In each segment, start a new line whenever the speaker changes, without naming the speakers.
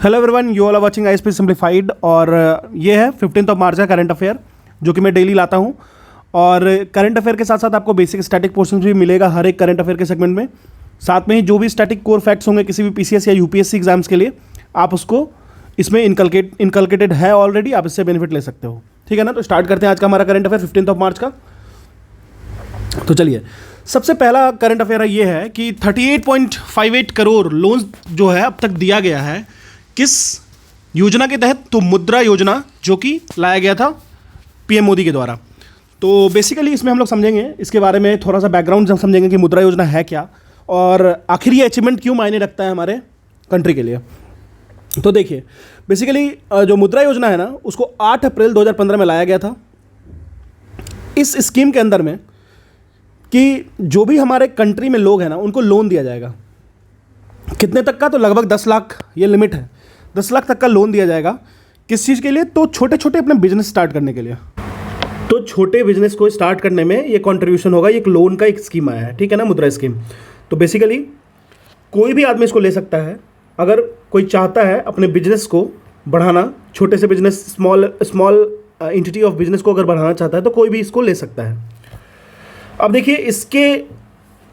Hello everyone, you all are watching ISP simplified. और ये है 15 मार्च का करंट अफेयर जो कि मैं डेली लाता हूँ। और करंट अफेयर के साथ साथ आपको बेसिक स्टैटिक पोर्शन भी मिलेगा हर एक करंट अफेयर के सेगमेंट में। साथ में ही जो भी स्टैटिक कोर फैक्ट्स होंगे किसी भी पीसीएस या यूपीएससी एग्जाम्स के लिए, आप उसको इसमें इनकलकेटेड है ऑलरेडी, आप इससे बेनिफिट ले सकते हो। ठीक है ना। तो स्टार्ट करते हैं आज का हमारा करंट अफेयर 15 मार्च का। तो चलिए, सबसे पहला करंट अफेयर ये है कि 38.58 करोड़ लोन जो है अब तक दिया गया है किस योजना के तहत, तो मुद्रा योजना, जो कि लाया गया था पीएम मोदी के द्वारा। तो बेसिकली इसमें हम लोग समझेंगे, इसके बारे में थोड़ा सा बैकग्राउंड समझेंगे कि मुद्रा योजना है क्या और आखिर ये अचीवमेंट क्यों मायने रखता है हमारे कंट्री के लिए। तो देखिए, बेसिकली जो मुद्रा योजना है ना, उसको 8 अप्रैल 2015 में लाया गया था। इस स्कीम के अंदर में कि जो भी हमारे कंट्री में लोग हैं ना, उनको लोन दिया जाएगा। कितने तक का? तो लगभग 10 लाख ये लिमिट है। 10 लाख तक का लोन दिया जाएगा। किस चीज़ के लिए? तो छोटे छोटे अपने बिजनेस स्टार्ट करने के लिए। तो छोटे बिजनेस को स्टार्ट करने में ये कंट्रीब्यूशन होगा। एक लोन का एक स्कीम आया है, ठीक है ना, मुद्रा स्कीम। तो बेसिकली कोई भी आदमी इसको ले सकता है। अगर कोई चाहता है अपने बिजनेस को बढ़ाना, छोटे से business, small entity of business को अगर बढ़ाना चाहता है, तो कोई भी इसको ले सकता है। अब देखिए,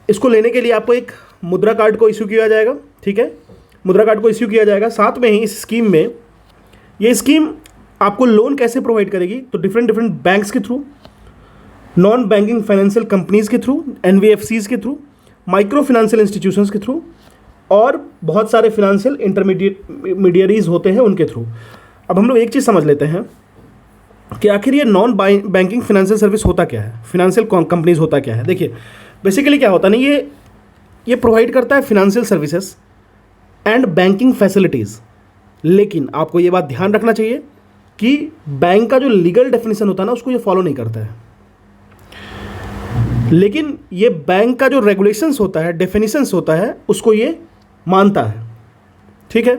इसको लेने के लिए आपको एक मुद्रा कार्ड को इश्यू किया जाएगा। ठीक है, मुद्रा कार्ड को इश्यू किया जाएगा। साथ में ही इस स्कीम में, ये स्कीम आपको लोन कैसे प्रोवाइड करेगी, तो डिफरेंट बैंक्स के through, non banking financial companies के थ्रू, एनबीएफसीज के थ्रू, माइक्रो फाइनेंशियल इंस्टीट्यूशंस के थ्रू, और बहुत सारे फाइनेंशियल इंटरमीडियरीज होते हैं, उनके थ्रू। अब हम लोग एक चीज़ समझ लेते हैं कि आखिर ये नॉन बैंकिंग फाइनेंशियल सर्विस होता क्या है, फाइनेंशियल कंपनीज होता क्या है। देखिए, बेसिकली क्या होता है ना, ये प्रोवाइड करता है financial services and banking facilities. लेकिन आपको ये बात ध्यान रखना चाहिए कि बैंक का जो लीगल डेफिनेशन होता है ना, उसको ये फॉलो नहीं करता है। लेकिन ये बैंक का जो रेगुलेशंस होता है, डेफिनेशंस होता है, उसको ये मानता है। ठीक है,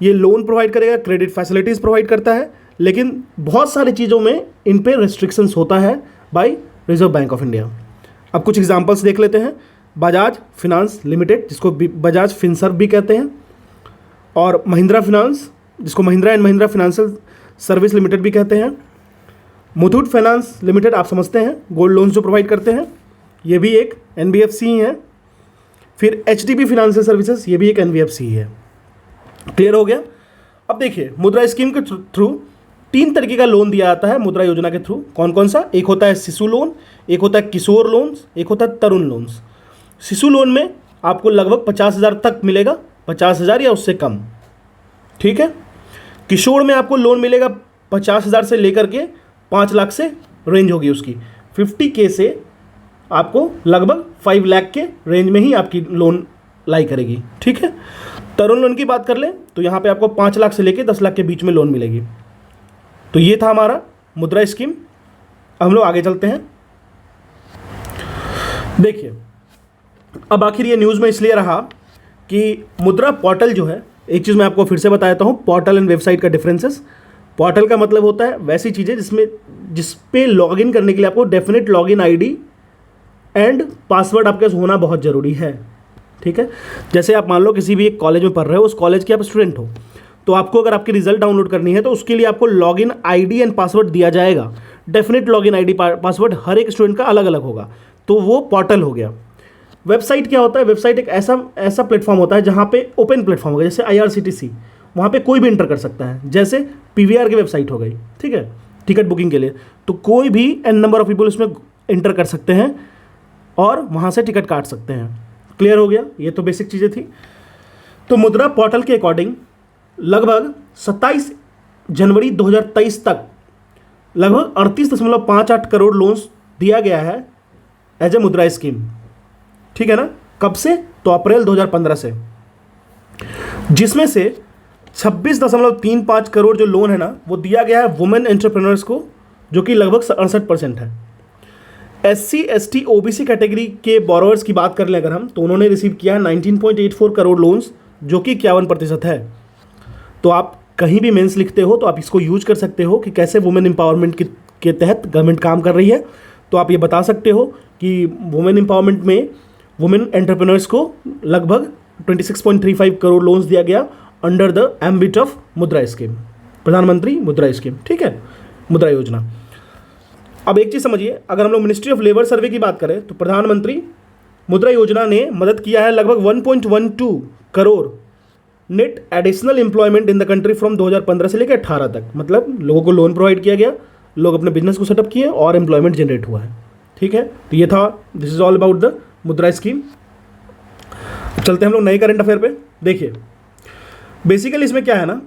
ये लोन प्रोवाइड करेगा, क्रेडिट फैसिलिटीज़ प्रोवाइड करता है, लेकिन बहुत सारी चीज़ों में इन पे रेस्ट्रिक्शंस होता है by reserve bank of India. अब कुछ एग्जांपल्स देख लेते हैं। बजाज फिनांस लिमिटेड, जिसको बजाज फिनसर्व भी कहते हैं, और महिंद्रा फिनांस, जिसको Mahindra and Mahindra financial service limited भी कहते हैं। मुथूट फाइनेंस लिमिटेड, आप समझते हैं, गोल्ड लोन्स जो प्रोवाइड करते हैं, ये भी एक एनबीएफसी ही है। फिर एचडीबी फाइनेंशियल सर्विसेज, ये भी एक एनबीएफसी ही है। क्लियर हो गया। अब देखिए, मुद्रा स्कीम के थ्रू 3 तरीके का लोन दिया जाता है मुद्रा योजना के थ्रू। कौन कौन सा? एक होता है शिशु लोन, एक होता है किशोर लोन्स, एक होता है तरुण लोन्स। शिशु लोन में आपको लगभग 50,000 तक मिलेगा, 50,000 या उससे कम। ठीक है। किशोर में आपको लोन मिलेगा 50,000 से लेकर के 5 लाख से रेंज होगी उसकी। 50K से आपको लगभग 5 लाख के रेंज में ही आपकी लोन लाई करेगी। ठीक है। तरुण लोन की बात कर लें तो यहाँ पे आपको 5 लाख से लेकर 10 लाख के बीच में लोन मिलेगी। तो ये था हमारा मुद्रा स्कीम। हम लोग आगे चलते हैं। देखिए, अब आखिर ये न्यूज़ में इसलिए रहा कि मुद्रा पोर्टल जो है, एक चीज़ मैं आपको फिर से बता देता हूँ, पोर्टल एंड वेबसाइट का डिफरेंसेस। पोर्टल का मतलब होता है वैसी चीज़ें जिस पे लॉगिन करने के लिए आपको definite login ID and password आपके पास होना बहुत ज़रूरी है। ठीक है। जैसे आप मान लो किसी भी एक कॉलेज में पढ़ रहे हो, उस कॉलेज के आप स्टूडेंट हो, तो आपको अगर आपकी रिजल्ट डाउनलोड करनी है तो उसके लिए आपको लॉगिन आईडी एंड पासवर्ड दिया जाएगा। डेफिनेट लॉगिन आईडी पासवर्ड हर एक स्टूडेंट का अलग अलग होगा। तो वो पोर्टल हो गया। वेबसाइट क्या होता है? वेबसाइट एक ऐसा प्लेटफॉर्म होता है जहाँ पे ओपन प्लेटफॉर्म होगा, जैसे IRCTC, वहाँ पे कोई भी इंटर कर सकता है। जैसे PVR की वेबसाइट हो गई, ठीक है, टिकट बुकिंग के लिए, तो कोई भी n नंबर ऑफ पीपल उसमें इंटर कर सकते हैं और वहाँ से टिकट काट सकते हैं। क्लियर हो गया। ये तो बेसिक चीज़ें थी। तो मुद्रा पोर्टल के अकॉर्डिंग लगभग 27 जनवरी 2023 तक लगभग 38.58 करोड़ लोन्स दिया गया है एज ए मुद्रा स्कीम। ठीक है ना। कब से? तो अप्रैल 2015 से, जिसमें से 26.35 करोड़ जो लोन है ना, वो दिया गया है वुमेन एंटरप्रेन्योर्स को, जो कि लगभग 68% है। SC ST OBC कैटेगरी के बोरोवर्स की बात कर लें अगर हम, तो उन्होंने रिसीव किया है 19.84 करोड़ लोन्स, जो कि 51% है। तो आप कहीं भी मेंस लिखते हो तो आप इसको यूज कर सकते हो कि कैसे वुमेन एम्पावरमेंट के तहत गवर्नमेंट काम कर रही है। तो आप ये बता सकते हो कि वुमेन एम्पावरमेंट में वुमेन एंटरप्रेन्योर्स को लगभग 26.35 करोड़ लोन्स दिया गया अंडर द एम्बिट ऑफ मुद्रा स्कीम, प्रधानमंत्री मुद्रा स्कीम, ठीक है, मुद्रा योजना। अब एक चीज़ समझिए, अगर हम लोग मिनिस्ट्री ऑफ लेबर सर्वे की बात करें तो प्रधानमंत्री मुद्रा योजना ने मदद किया है लगभग 1.12 crore net additional employment in the country from 2015 से लेकर 18 तक, मतलब लोगों को लोन प्रोवाइड किया गया, लोग अपने बिजनेस को सेटअप किए और एम्प्लॉयमेंट जनरेट हुआ है, ठीक है। तो ये था, this is all about the मुद्रा स्कीम। चलते हैं हम लोग नए करंट अफेयर पे। देखिए बेसिकली इसमें क्या है ना,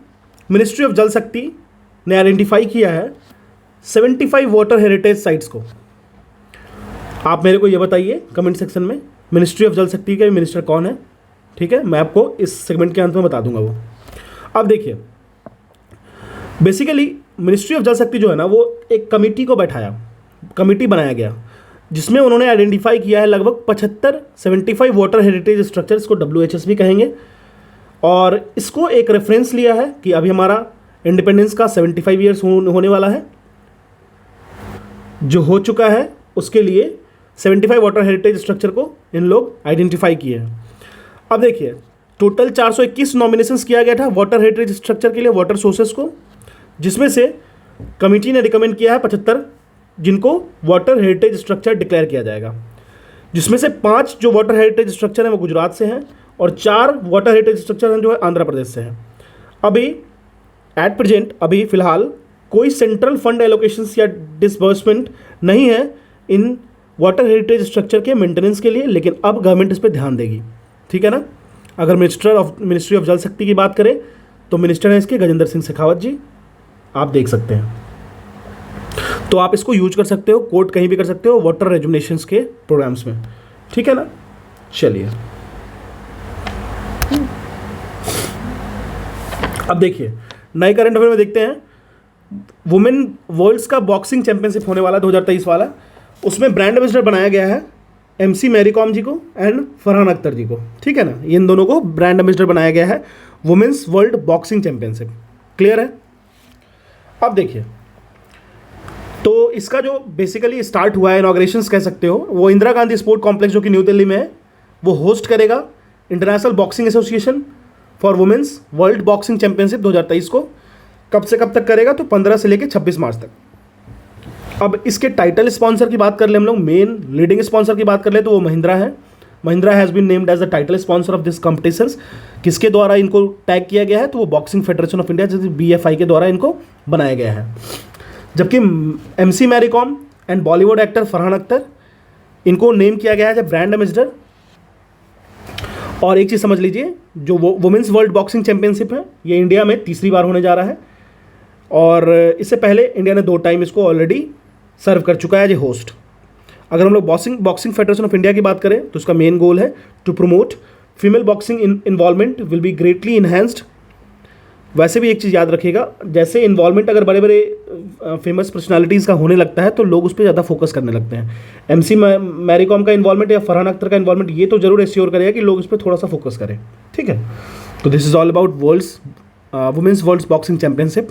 मिनिस्ट्री ऑफ जल शक्ति ने आइडेंटिफाई किया है 75 वाटर हेरिटेज साइट्स को। आप मेरे को ये बताइए कमेंट सेक्शन में मिनिस्ट्री ऑफ जल शक्ति के मिनिस्टर कौन है, ठीक है, मैं आपको इस सेगमेंट के अंत में बता दूंगा वो। अब देखिए बेसिकली मिनिस्ट्री ऑफ जल शक्ति जो है ना, वो एक कमेटी बनाया गया जिसमें उन्होंने आइडेंटिफाई किया है लगभग 75 वाटर हेरिटेज स्ट्रक्चर, इसको WHS भी कहेंगे, और इसको एक रेफरेंस लिया है कि अभी हमारा इंडिपेंडेंस का 75 ईयर्स होने वाला है, जो हो चुका है उसके लिए 75 वाटर हेरिटेज स्ट्रक्चर को इन लोग आइडेंटिफाई किए हैं। अब देखिए टोटल 421 नॉमिनेशंस किया गया था वाटर हेरिटेज स्ट्रक्चर के लिए, वाटर सोर्सेस को, जिसमें से कमेटी ने रिकमेंड किया है 75 जिनको वाटर हेरिटेज स्ट्रक्चर डिक्लेयर किया जाएगा, जिसमें से 5 जो वाटर हेरिटेज स्ट्रक्चर हैं वो गुजरात से हैं और 4 वाटर हेरिटेज स्ट्रक्चर हैं जो है आंध्र प्रदेश से हैं। अभी एट प्रेजेंट अभी फ़िलहाल कोई सेंट्रल फंड एलोकेशंस या डिसबर्समेंट नहीं है इन वाटर हेरिटेज स्ट्रक्चर के मेंटेनेंस के लिए, लेकिन अब गवर्नमेंट इस पर ध्यान देगी, ठीक है ना। अगर मिनिस्ट्री ऑफ जल शक्ति की बात करें तो मिनिस्टर हैं इसके गजेंद्र सिंह शेखावत जी, आप देख सकते हैं, तो आप इसको यूज कर सकते हो, कोट कहीं भी कर सकते हो वाटर रेजुमिनेशंस के प्रोग्राम्स में, ठीक है ना। चलिए अब देखिए नए करंट अफेयर में देखते हैं, वुमेन वर्ल्ड्स का बॉक्सिंग चैंपियनशिप होने वाला 2023 वाला, उसमें ब्रांड एम्बेसडर बनाया गया है MC मैरी कॉम जी को एंड फरहान अख्तर जी को, ठीक है ना, इन दोनों को ब्रांड एम्बेसडर बनाया गया है women's world boxing championship, clear है। अब देखिए तो इसका जो बेसिकली स्टार्ट हुआ है, इनॉग्रेशंस कह सकते हो, वो इंदिरा गांधी स्पोर्ट कॉम्प्लेक्स जो कि न्यू दिल्ली में है, वो होस्ट करेगा international boxing association for women's world boxing championship 2023 को। कब से कब तक करेगा, तो 15 से लेकर 26 मार्च तक। अब इसके टाइटल स्पॉन्सर की बात कर ले हम लोग, मेन लीडिंग स्पॉन्सर की बात कर ले तो वो महिंद्रा है। Mahindra has been named as the title sponsor of this competitions. किसके द्वारा इनको टैग किया गया है, तो वो बॉक्सिंग फेडरेशन ऑफ इंडिया जैसे BFI के द्वारा इनको बनाया गया है। जबकि MC Mary Kom and Bollywood actor Farhan Akhtar, इनको नेम किया गया है एज ब्रांड एम्बेसडर। और एक चीज़ समझ लीजिए, जो वुमेन्स वर्ल्ड बॉक्सिंग चैंपियनशिप है, ये इंडिया में तीसरी बार होने जा रहा है, और इससे पहले इंडिया ने 2 टाइम इसको ऑलरेडी सर्व कर चुका है एज ए होस्ट। अगर हम लोग बॉक्सिंग फेडरेशन ऑफ इंडिया की बात करें तो उसका मेन गोल है to promote female boxing involvement will be greatly enhanced. वैसे भी एक चीज़ याद रखिएगा, जैसे इन्वॉल्वमेंट अगर बड़े बड़े फेमस पर्सनालिटीज़ का होने लगता है तो लोग उस पर ज़्यादा फोकस करने लगते हैं। MC मैरी कॉम का इन्वॉल्वमेंट या फरहान अख्तर का इन्वॉल्वमेंट ये तो जरूर एश्योर करेगा कि लोग उस पर थोड़ा सा फोकस करें, ठीक है। तो this is all about women's world boxing championship.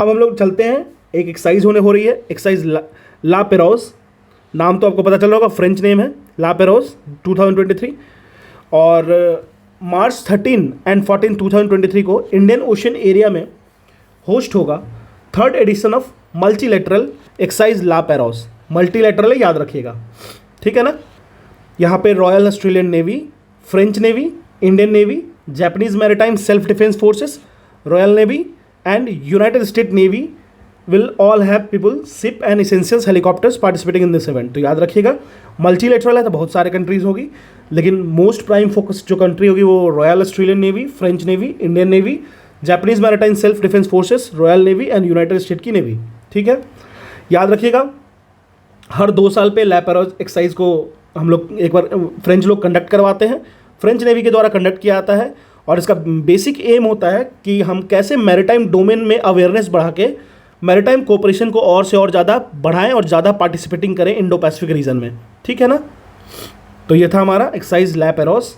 अब हम लोग चलते हैं, एक एक्सरसाइज हो रही है, एक्सरसाइज ला पेरोज, नाम तो आपको पता चल रहा होगा, फ्रेंच नेम है ला पेरोज 2023, और मार्च 13 एंड 14 2023 को इंडियन ओशन एरिया में होस्ट होगा 3rd edition of multilateral exercise La Perouse. Multilateral है, याद रखिएगा, ठीक है ना। यहाँ पे royal Australian navy, French navy, Indian navy, Japanese maritime self defence forces, royal navy and United States Navy will all have people, ship and essentials helicopters participating in this event। तो याद रखिएगा मल्टीलेटरल है तो बहुत सारे countries होगी, लेकिन most prime focus जो कंट्री होगी वो royal Australian navy, French navy, Indian navy, Japanese maritime self defence forces, royal navy and United state की नेवी, ठीक है। याद रखिएगा हर 2 साल पे ला पेरोज एक्सरसाइज को हम लोग एक बार फ्रेंच लोग कंडक्ट करवाते हैं, फ्रेंच नेवी के द्वारा कंडक्ट किया जाता है, और इसका बेसिक एम होता है कि हम कैसे मैरीटाइम डोमेन में अवेयरनेस बढ़ा के मैरीटाइम कोऑपरेशन को और से और ज़्यादा बढ़ाएं और ज़्यादा पार्टिसिपेटिंग करें इंडो पैसिफिक रीजन में, ठीक है ना। तो ये था हमारा एक्सरसाइज ला पेरोज।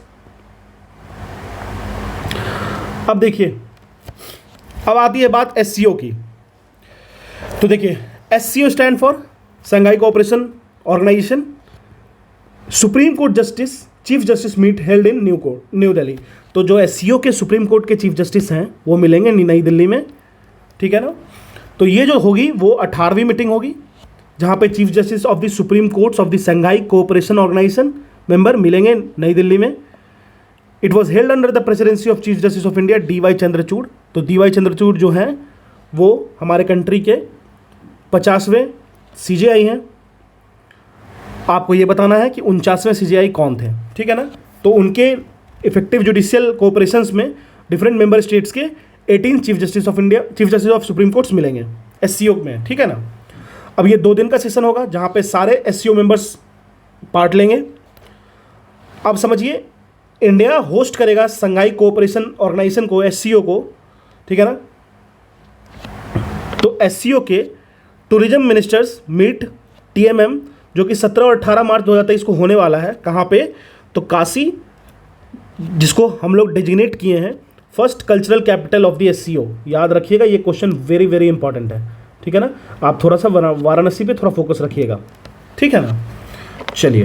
अब देखिए, अब आती है बात SCO की। तो देखिए SCO stand for Shanghai cooperation organisation. Supreme court justice chief justice meet held in New Delhi. तो जो एससीओ के सुप्रीम कोर्ट के चीफ जस्टिस हैं वो मिलेंगे नई दिल्ली में, ठीक है ना। तो ये जो होगी वो 18वीं मीटिंग होगी जहाँ पे chief justice of the supreme courts of the Shanghai cooperation organisation member मिलेंगे नई दिल्ली में। It was held under the presidency of chief justice of India D Y Chandrachud. तो डी वाई चंद्रचूड़ जो हैं वो हमारे कंट्री के 50वें CJI हैं। आपको ये बताना है कि 49वें CJI कौन थे, ठीक है ना। तो उनके इफेक्टिव जुडिशियल कोऑपरेशंस में डिफरेंट मेंबर स्टेट्स के 18 chief justice of India, chief justice of supreme courts मिलेंगे एससीओ में, ठीक है ना। अब ये 2 दिन का सेशन होगा जहाँ पे सारे एससीओ मेंबर्स पार्ट लेंगे। अब समझिए, इंडिया होस्ट करेगा संघाई कोऑपरेशन ऑर्गेनाइजेशन को, एससीओ को, ठीक है ना। तो एससीओ के टूरिज्म मिनिस्टर्स मीट TMM जो कि 17 और 18 मार्च 2023 को होने वाला है। कहाँ पे? तो काशी, जिसको हम लोग डेजिग्नेट किए हैं first cultural capital of the SCO. याद रखिएगा, ये क्वेश्चन वेरी वेरी इंपॉर्टेंट है, ठीक है ना। आप थोड़ा सा वाराणसी पे थोड़ा फोकस रखिएगा, ठीक है ना। चलिए,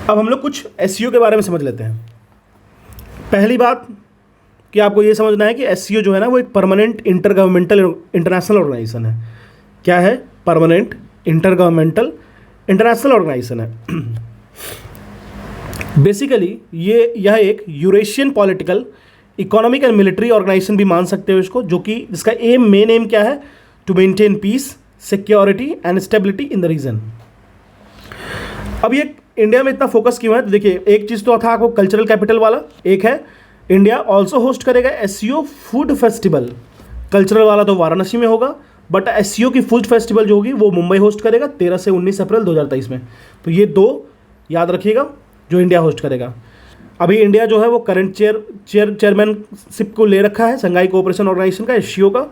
अब हम लोग कुछ एससीओ के बारे में समझ लेते हैं। पहली बात कि आपको ये समझना है कि एससीओ जो है ना वो एक permanent intergovernmental international organisation है। क्या है? Permanent intergovernmental international organisation है। बेसिकली यह एक Eurasian political, economic and military organisation भी मान सकते हो इसको, जो कि जिसका मेन एम क्या है? To maintain peace, security and stability in the region. अब ये इंडिया में इतना फोकस क्यों है? तो देखिए, एक चीज़ तो था आपको कल्चरल कैपिटल वाला, एक है इंडिया ऑल्सो होस्ट करेगा एससीओ फूड फेस्टिवल। कल्चरल वाला तो वाराणसी में होगा, बट एससीओ की फूड फेस्टिवल जो होगी वो मुंबई होस्ट करेगा 13 से 19 अप्रैल 2023 में। तो ये 2 याद रखिएगा जो इंडिया होस्ट करेगा। अभी इंडिया जो है वो करंट चेयरमैनशिप को ले रखा है संघाई कोऑपरेशन ऑर्गेनाइजेशन का, एससीओ का।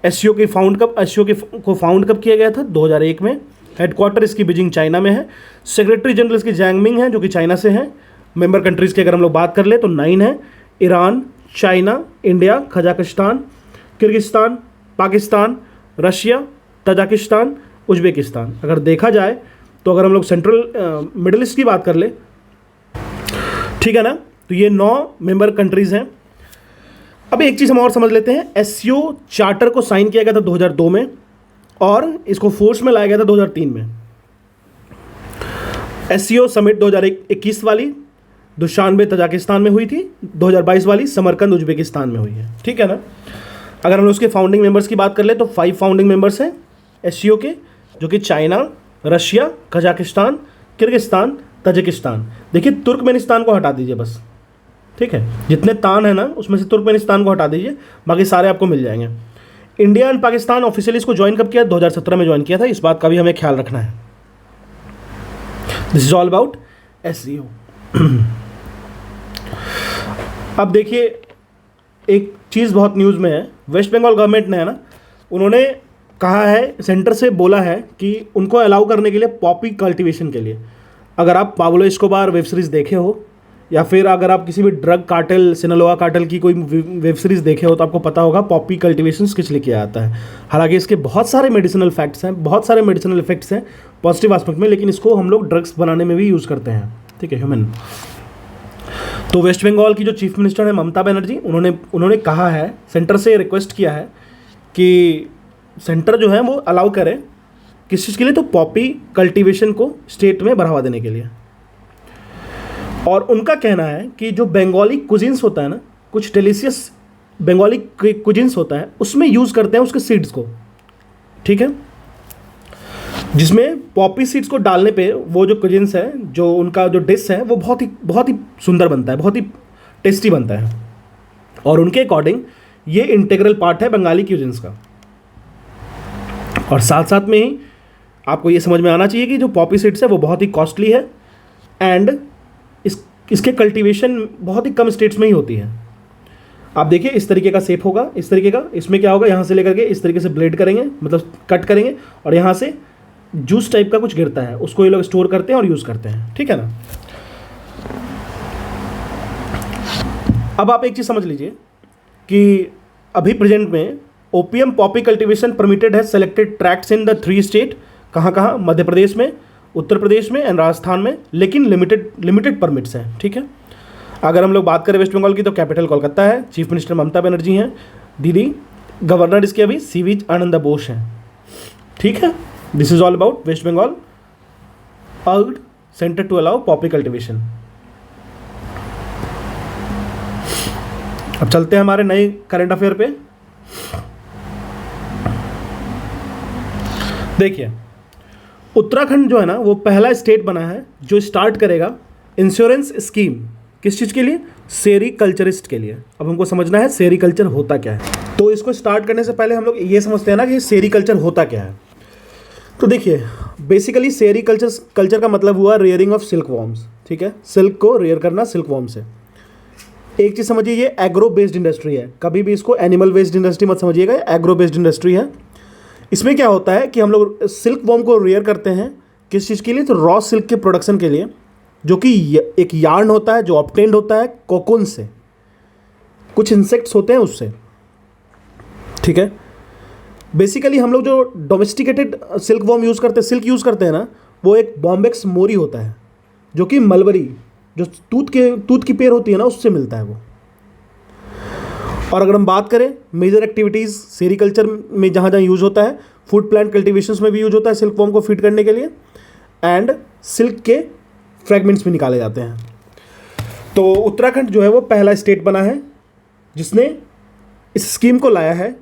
एससीओ को फाउंड कब किया गया था? 2001 में। हेडक्वार्टर इसकी बीजिंग चाइना में है। सेक्रेटरी जनरल इसकी जैंगमिंग है जो कि चाइना से हैं। मेंबर कंट्रीज़ की अगर हम लोग बात कर ले तो 9 है: Iran, China, India, Kazakhstan, Kyrgyzstan, Pakistan, Russia, Tajikistan, Uzbekistan. अगर देखा जाए तो अगर हम लोग सेंट्रल मिडिल ईस्ट की बात कर ले, ठीक है ना, तो ये 9 मेंबर कंट्रीज़ हैं। अब एक चीज़ हम और समझ लेते हैं। एससीओ चार्टर को साइन किया गया था 2002 में और इसको फोर्स में लाया गया था 2003 में। एससीओ समिट 2021 वाली दुशानबे तजाकिस्तान में हुई थी, 2022 वाली समरकंद उज्बेकिस्तान में हुई है, ठीक है ना। अगर हम उसके फाउंडिंग मेंबर्स की बात कर ले तो 5 फाउंडिंग मेंबर्स हैं एससीओ के, जो कि China, Russia, Kazakhstan, Kyrgyzstan, Tajikistan. देखिए, तुर्कमेनिस्तान को हटा दीजिए बस, ठीक है। जितने तान है ना उसमें से तुर्कमेनिस्तान को हटा दीजिए, बाकी सारे आपको मिल जाएंगे। इंडिया एंड पाकिस्तान ऑफिशियली इसको ज्वाइन कब किया? 2017 में ज्वाइन किया था। इस बात का भी हमें ख्याल रखना है। This is all about SCO. अब देखिए, एक चीज़ बहुत न्यूज़ में है। वेस्ट बंगाल गवर्नमेंट ने, है ना, उन्होंने कहा है, सेंटर से बोला है कि उनको अलाउ करने के लिए पॉपी कल्टीवेशन के लिए। अगर आप पाब्लो एस्कोबार वेब सीरीज़ देखे हो या फिर अगर आप किसी भी ड्रग कार्टेल, सिनालोआ कार्टेल की कोई वेब सीरीज़ देखे हो तो आपको पता होगा पॉपी कल्टीवेशन किस लिए किया जाता है। हालांकि इसके बहुत सारे मेडिसिनल फैक्ट्स हैं, बहुत सारे मेडिसिनल इफेक्ट्स हैं पॉजिटिव एस्पेक्ट में, लेकिन इसको हम लोग ड्रग्स बनाने में भी यूज़ करते हैं, ठीक है, ह्यूमन। तो वेस्ट बंगाल की जो चीफ मिनिस्टर है ममता बनर्जी, उन्होंने कहा है, सेंटर से रिक्वेस्ट किया है कि सेंटर जो है वो अलाउ करे किस चीज़ के लिए? तो पॉपी कल्टीवेशन को स्टेट में बढ़ावा देने के लिए। और उनका कहना है कि जो बंगाली कुजिन्स होता है ना, कुछ डिलीशियस बंगाली कुजिन्स होता है, उसमें यूज़ करते हैं उसके सीड्स को, ठीक है, जिसमें पॉपी सीड्स को डालने पे वो जो कुजिन्स है, जो उनका जो डिश है वो बहुत ही सुंदर बनता है, बहुत ही टेस्टी बनता है। और उनके अकॉर्डिंग ये इंटीग्रल पार्ट है बंगाली क्यूजिन्स का। और साथ साथ में ही आपको ये समझ में आना चाहिए कि जो पॉपी सीड्स है वो बहुत ही कॉस्टली है एंड इसके कल्टीवेशन बहुत ही कम स्टेट्स में ही होती है। आप देखिए, इस तरीके का शेप होगा, इस तरीके का, इसमें क्या होगा, यहाँ से लेकर के इस तरीके से ब्लेड करेंगे, मतलब कट करेंगे, और यहाँ से जूस टाइप का कुछ गिरता है, उसको ये लोग स्टोर करते हैं और यूज़ करते हैं, ठीक है ना। अब आप एक चीज़ समझ लीजिए कि अभी प्रेजेंट में ओपीएम पॉपी कल्टीवेशन परमिटेड है selected tracts in the 3 state कहाँ कहाँ, मध्य प्रदेश में, उत्तर प्रदेश में एंड राजस्थान में, लेकिन लिमिटेड परमिट्स हैं, ठीक है। अगर हम लोग बात करें वेस्ट बंगाल की तो कैपिटल कोलकाता है, चीफ मिनिस्टर ममता बनर्जी हैं दीदी, गवर्नर इसके अभी सीवी आनंद बोस हैं, ठीक है। This is all about West Bengal urged centre to allow poppy cultivation. अब चलते हैं हमारे नए करंट अफेयर पे। देखिए, उत्तराखंड जो है ना वो पहला स्टेट बना है जो स्टार्ट करेगा इंश्योरेंस स्कीम। किस चीज़ के लिए? सेरीकल्चरिस्ट के लिए। अब हमको समझना है सेरीकल्चर होता क्या है। तो इसको स्टार्ट करने से पहले हम लोग ये समझते हैं ना कि सेरीकल्चर होता क्या है। तो देखिए, बेसिकली सेरीकल्चर का मतलब हुआ रेयरिंग ऑफ सिल्क वॉर्म्स, ठीक है। सिल्क को रेयर करना सिल्क वॉर्म से। एक चीज़ समझिए, ये एग्रो बेस्ड इंडस्ट्री है, कभी भी इसको एनिमल बेस्ड इंडस्ट्री मत समझिएगा, एग्रो बेस्ड इंडस्ट्री है। इसमें क्या होता है कि हम लोग सिल्क वॉर्म को रेयर करते हैं किस चीज़ के लिए? तो रॉ सिल्क के प्रोडक्शन के लिए, जो कि एक यार्न होता है जो ऑब्टेन्ड होता है कोकून से, कुछ इंसेक्ट्स होते हैं उससे, ठीक है। बेसिकली हम लोग जो डोमेस्टिकेटेड सिल्क वॉर्म यूज़ करते हैं, सिल्क यूज़ करते हैं ना, वो एक बॉम्बेक्स मोरी होता है, जो कि मलबरी, जो तूत की पेड़ होती है ना, उससे मिलता है वो। और अगर हम बात करें मेजर एक्टिविटीज़ सेरीकल्चर में जहाँ जहाँ यूज़ होता है, फूड प्लांट कल्टिवेशंस में भी यूज होता है सिल्क वॉर्म को फीड करने के लिए, एंड सिल्क के फ्रेगमेंट्स भी निकाले जाते हैं। तो उत्तराखंड जो है वो पहला स्टेट बना है जिसने इस स्कीम को लाया है,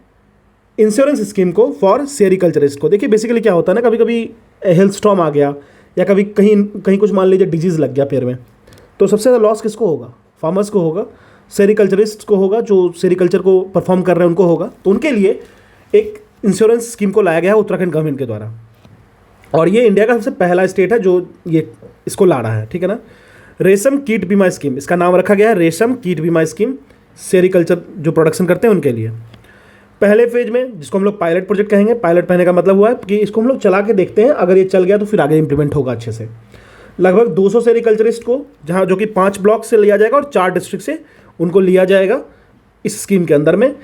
इंश्योरेंस स्कीम को फॉर सेरीकल्चरिस्ट को। देखिए बेसिकली क्या होता है ना, कभी कभी हेल्थ स्टॉर्म आ गया या कभी कहीं कुछ मान लीजिए डिजीज़ लग गया पेड़ में, तो सबसे ज़्यादा लॉस किसको होगा? फार्मर्स को होगा, सेरीकल्चरिस्ट को होगा, जो सेरीकल्चर को परफॉर्म कर रहे हैं उनको होगा। तो उनके लिए एक इंश्योरेंस स्कीम को लाया गया है उत्तराखंड गवर्नमेंट के द्वारा, और ये इंडिया का सबसे पहला स्टेट है जो ये इसको ला रहा है, ठीक है ना। रेशम कीट बीमा स्कीम, इसका नाम रखा गया है रेशम कीट बीमा स्कीम, सेरीकल्चर जो प्रोडक्शन करते हैं उनके लिए। पहले फेज में, जिसको हम लोग पायलट प्रोजेक्ट कहेंगे, पायलट कहने का मतलब हुआ है कि इसको हम लोग चला के देखते हैं, अगर ये चल गया तो फिर आगे इंप्लीमेंट होगा अच्छे से। लगभग 200 सेरीकल्चरिस्ट को, जहाँ जो कि 5 ब्लॉक से लिया जाएगा और 4 डिस्ट्रिक्ट से उनको लिया जाएगा इस स्कीम के अंदर में,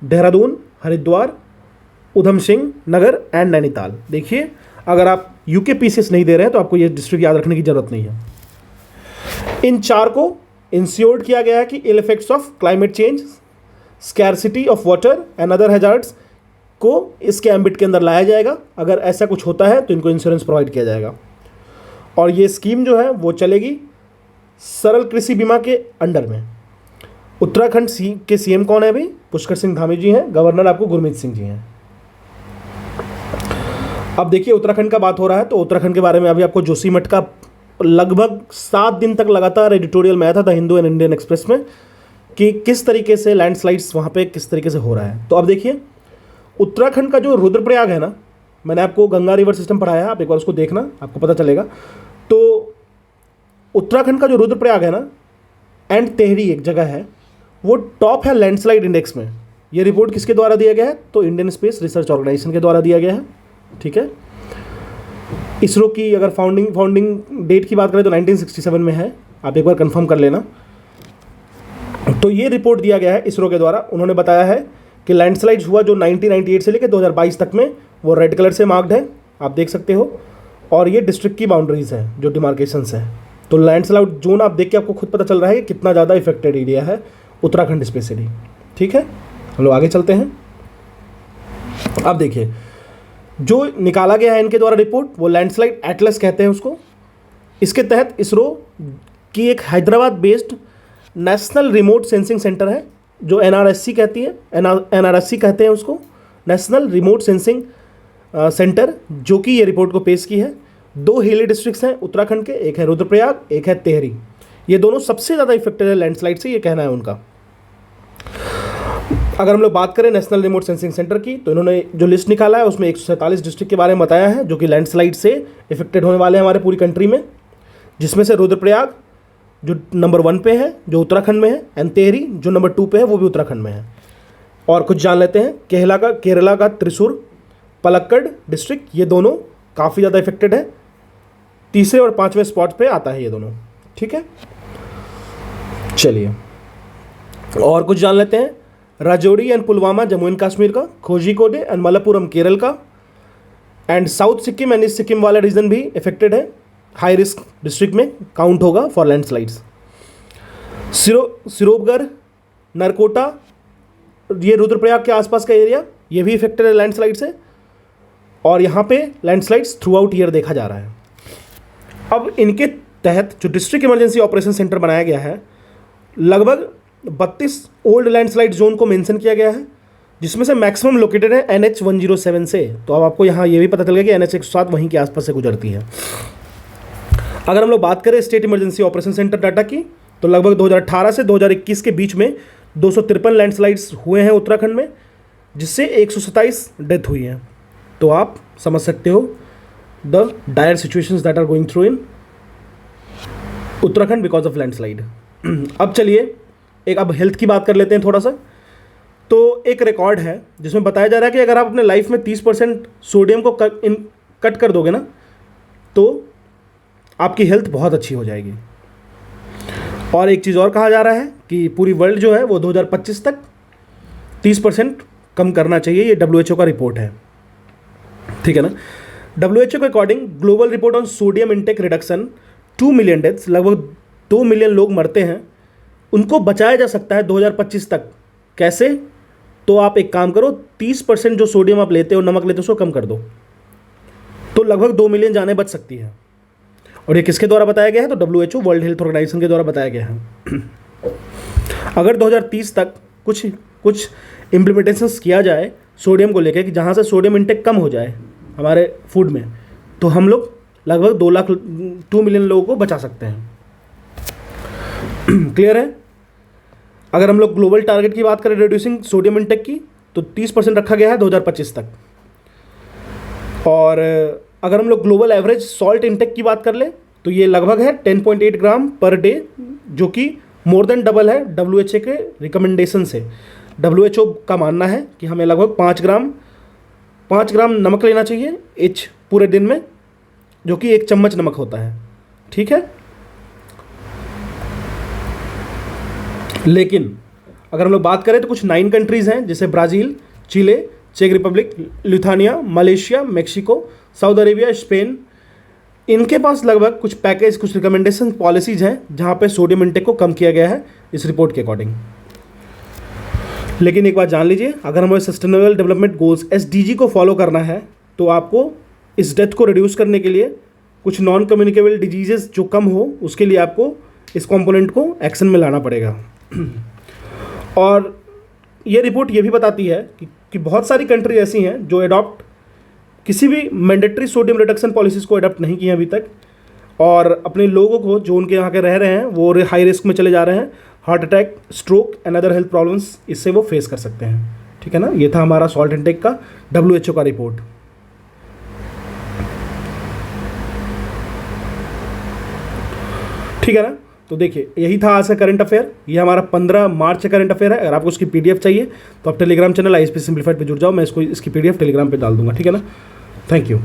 देहरादून, हरिद्वार, उधम सिंह नगर एंड नैनीताल। देखिए, अगर आप यूकेपीसीएस नहीं दे रहे हैं तो आपको ये डिस्ट्रिक्ट याद रखने की जरूरत नहीं है। इन 4 को इंश्योर्ड किया गया है कि ill effects of climate change, scarcity of water and other hazards को इसके एम्बिट के अंदर लाया जाएगा। अगर ऐसा कुछ होता है तो इनको इंश्योरेंस प्रोवाइड किया जाएगा। और ये स्कीम जो है वो चलेगी सरल कृषि बीमा के अंडर में। उत्तराखंड के सीएम कौन है अभी? पुष्कर सिंह धामी जी हैं। गवर्नर आपको गुरमीत सिंह जी हैं। अब देखिए, उत्तराखंड का बात हो रहा है तो उत्तराखंड के बारे में अभी आपको जोशीमठ का लगभग 7 दिन तक लगातार एडिटोरियल में आया था the Hindu and Indian express में, कि किस तरीके से लैंडस्लाइड्स वहाँ पे किस तरीके से हो रहा है। तो अब देखिए, उत्तराखंड का जो रुद्रप्रयाग है ना, मैंने आपको गंगा रिवर सिस्टम पढ़ाया है, आप एक बार उसको देखना, आपको पता चलेगा। तो उत्तराखंड का जो रुद्रप्रयाग है ना एंड टेहरी एक जगह है, वो टॉप है लैंडस्लाइड इंडेक्स में। ये रिपोर्ट किसके द्वारा दिया गया है? तो इंडियन स्पेस रिसर्च ऑर्गेनाइजेशन के द्वारा दिया गया है, ठीक है। इसरो की अगर फाउंडिंग डेट की बात करें तो 1967 में है, आप एक बार कंफर्म कर लेना। तो ये रिपोर्ट दिया गया है इसरो के द्वारा। उन्होंने बताया है कि लैंडस्लाइड्स हुआ जो 1998 से लेकर 2022 तक में, वो रेड कलर से मार्क्ड है, आप देख सकते हो। और ये डिस्ट्रिक्ट की बाउंड्रीज है, जो डिमार्केशंस है। तो लैंडस्लाइड जोन आप देख के आपको खुद पता चल रहा है कि कितना ज़्यादा इफेक्टेड एरिया है उत्तराखंड स्पेशली, ठीक है। हम लोग आगे चलते हैं। अब देखिए, जो निकाला गया है इनके द्वारा रिपोर्ट, वो लैंडस्लाइड एटलस कहते हैं उसको। इसके तहत इसरो की एक Hyderabad based national remote sensing centre है, जो एनआरएससी कहती है, एनआरएससी कहते हैं उसको, नेशनल रिमोट सेंसिंग सेंटर, जो कि ये रिपोर्ट को पेश की है। 2 हिली डिस्ट्रिक्ट्स हैं उत्तराखंड के, एक है रुद्रप्रयाग, एक है टेहरी। ये दोनों सबसे ज़्यादा इफेक्टेड है लैंडस्लाइड से, ये कहना है उनका। अगर हम लोग बात करें नेशनल रिमोट सेंसिंग सेंटर की, तो इन्होंने जो लिस्ट निकाला है उसमें 147 डिस्ट्रिक्ट के बारे में बताया है, जो कि लैंडस्लाइड से इफेक्टेड होने वाले हैं हमारे पूरी कंट्री में, जिसमें से रुद्रप्रयाग जो नंबर 1 पे है, जो उत्तराखंड में है, एंड टेहरी जो नंबर 2 पे है, वो भी उत्तराखंड में है। और कुछ जान लेते हैं, केरला का त्रिशूर, पलक्कड़ डिस्ट्रिक्ट, ये दोनों काफ़ी ज़्यादा इफेक्टेड है। 3रे और 5वें स्पॉट पे आता है ये दोनों, ठीक है। चलिए और कुछ जान लेते हैं, राजौरी एंड पुलवामा जम्मू एंड कश्मीर का, कोझिकोड एंड मलप्पुरम केरल का, and south Sikkim and east Sikkim वाला रीजन भी इफेक्टेड है, हाई रिस्क डिस्ट्रिक्ट में काउंट होगा फॉर लैंडस्लाइड्स। सिरोबगढ़, नरकोटा, ये रुद्रप्रयाग के आसपास का एरिया, ये भी इफेक्टेड है लैंडस्लाइड से, और यहाँ पे लैंडस्लाइड्स थ्रू आउट ईयर देखा जा रहा है। अब इनके तहत जो डिस्ट्रिक्ट इमरजेंसी ऑपरेशन सेंटर बनाया गया है, लगभग 32 ओल्ड लैंडस्लाइड जोन को मेंशन किया गया है, जिसमें से मैक्सिमम लोकेटेड है NH 107 से। तो अब आपको यहाँ ये भी पता चल गया कि NH 107 वहीं के आसपास से गुजरती है। अगर हम लोग बात करें state emergency operation centre data की, तो लगभग 2018 से 2021 के बीच में 253 लैंडस्लाइड्स हुए हैं उत्तराखंड में, जिससे 127 डेथ हुई है। तो आप समझ सकते हो the dire situations that are going through in Uttarakhand because of landslide. अब चलिए अब हेल्थ की बात कर लेते हैं थोड़ा सा। तो एक रिकॉर्ड है जिसमें बताया जा रहा है कि अगर आप अपने लाइफ में 30% सोडियम को कट कर दोगे ना, तो आपकी हेल्थ बहुत अच्छी हो जाएगी। और एक चीज़ और कहा जा रहा है कि पूरी वर्ल्ड जो है वो 2025 तक 30% कम करना चाहिए। ये WHO का रिपोर्ट है, ठीक है ना। WHO के according global report on sodium intake reduction 2 million deaths, लगभग 2 मिलियन लोग मरते हैं, उनको बचाया जा सकता है 2025 तक। कैसे? तो आप एक काम करो, 30% जो सोडियम आप लेते हो, नमक लेते हो, उसको कम कर दो, तो लगभग 2 मिलियन जानें बच सकती है। और ये किसके द्वारा बताया गया है? तो WHO, वर्ल्ड हेल्थ ऑर्गेनाइजेशन के द्वारा बताया गया है। अगर 2030 तक कुछ इम्प्लीमेंटेशंस किया जाए सोडियम को लेकर, कि जहाँ से सोडियम इंटेक कम हो जाए हमारे फूड में, तो हम लोग लगभग 2 मिलियन लोगों को बचा सकते हैं। क्लियर है? अगर हम लोग ग्लोबल टारगेट की बात करें रिड्यूसिंग सोडियम इंटेक की, तो 30% रखा गया है 2025 तक। और अगर हम लोग ग्लोबल एवरेज सॉल्ट इंटेक की बात कर ले, तो ये लगभग है 10.8 ग्राम पर डे, जो कि मोर देन डबल है WHO के रिकमेंडेशन से। WHO का मानना है कि हमें लगभग 5 ग्राम नमक लेना चाहिए पूरे दिन में, जो कि 1 चम्मच नमक होता है, ठीक है। लेकिन अगर हम लोग बात करें तो कुछ 9 कंट्रीज़ हैं, जैसे ब्राज़ील, चिले, चेक Republic, Lithuania, Malaysia, Mexico, Saudi Arabia, Spain, इनके पास लगभग कुछ पैकेज, कुछ रिकमेंडेशन पॉलिसीज़ हैं जहाँ पे सोडियम इंटेक को कम किया गया है इस रिपोर्ट के अकॉर्डिंग। लेकिन एक बात जान लीजिए, अगर हमें सस्टेनेबल डेवलपमेंट गोल्स SDG को फॉलो करना है, तो आपको इस डेथ को रिड्यूस करने के लिए कुछ नॉन कम्युनिकेबल डिजीजेस जो कम हो, उसके लिए आपको इस कंपोनेंट को एक्शन में लाना पड़ेगा। और ये रिपोर्ट ये भी बताती है कि बहुत सारी कंट्री ऐसी हैं जो किसी भी मैंडेटरी सोडियम रिडक्शन पॉलिसीज़ को अडॉप्ट नहीं किए अभी तक, और अपने लोगों को जो उनके यहाँ के रह रहे हैं वो हाई रिस्क में चले जा रहे हैं, heart attack, stroke and other health problems, इससे वो फेस कर सकते हैं, ठीक है ना। ये था हमारा सॉल्ट इंटेक का WHO का रिपोर्ट। ठीक है ना। तो देखिए, यही था आज का करंट अफेयर। ये हमारा 15 मार्च का करंट अफेयर है। अगर आपको उसकी PDF चाहिए तो आप टेलीग्राम चैनल ISP सिंप्लीफाइड पे जुड़ जाओ, मैं इसकी PDF टेलीग्राम पे डाल दूंगा, ठीक है ना। Thank you.